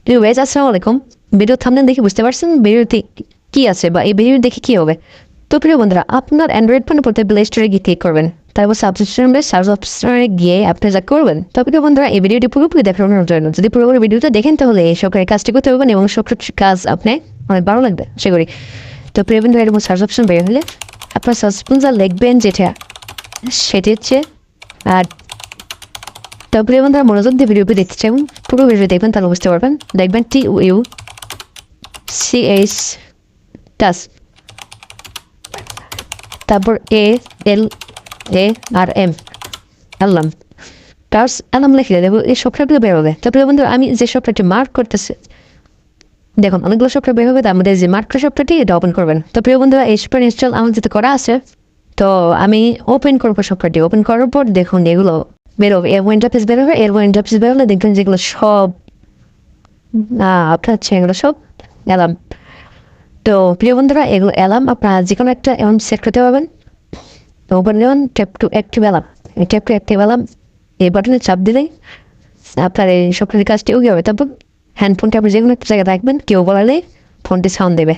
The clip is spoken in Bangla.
গাইস আসসালামু আলাইকুম। ভিডিও থাম্বনেল দেখে বুঝতে পারছেন ভিডিওতে কি আছে বা এই ভিডিও দেখে কি হবে। তো প্রিয় বন্ধুরা, আপনার অ্যান্ড্রয়েড ফোনে প্রথমে প্লে স্টোরে গিয়ে ক্লিক করবেন, তারপর সার্চ অপশনে গিয়ে আপনি যা করবেন। তো প্রিয় বন্ধুরা, এই ভিডিওটি পুরোপুরি দেখানোর জন্য যদি পুরোপুরি ভিডিওটা দেখেন তাহলে এই সরকারি কাজটি করতে পারবেন এবং সরকারি কাজ আপনি অনেক ভালো লাগবে আশা করি। তো প্রিয় বন্ধুরা, এরকম সার্চ অপশন বের হলে আপনার সার্চ যা লিখবেন যেটা সেটি হচ্ছে আর তারপরে বন্ধুরা মনোযোগ দিয়ে ভিডিওটি দেখতে চাইবেন, পুরো ভিডিও দেখবেন তাহলে বুঝতে পারবেন। দেখবেন TUCH টাস, তারপর ALARM অ্যালার্ম, টাস অ্যালার্ম লিখে দেবো, এই সফটওয়্যারগুলো বেরোবে। তারপরে বন্ধুরা আমি যে সফটওয়্যারটি মার্ক করতেছি, দেখুন অনেকগুলো সফটওয়্যার বের হবে, তার মধ্যে যে মার্ক সফটওয়্যারটি এটা ওপেন করবেন। তো প্রিয় বন্ধুরা, এই সফটওয়্যার ইনস্টল আমার যেতে করা আছে, তো আমি ওপেন করবো সফটওয়্যারটি। ওপেন করার পর দেখুন এগুলো বেরোবে, এর ইন্টারফেস বেরোবে। এর ইন্টারফেস বেরোলে দেখবেন যেগুলো সব আপনার হচ্ছে এগুলো সব অ্যালার্ম। তো প্রিয় বন্ধুরা, এগুলো অ্যালার্ম আপনারা যে কোনো একটা অ্যালার্ম সেট করতে পারবেন। তো ওপেন যেমন ট্যাপ টু অ্যাক্টিভ অ্যালার্ম, এই ট্যাপ টু অ্যাক্টিভ অ্যালার্ম এই বাটনে চাপ দিলেই আপনার এই সফটওয়্যারের কাজটি ওকে হবে। তারপর হ্যান্ডফোনটা আপনি যে কোনো একটা জায়গায় রাখবেন, কেউ বলালে ফোনটি সাউন্ড দেবে।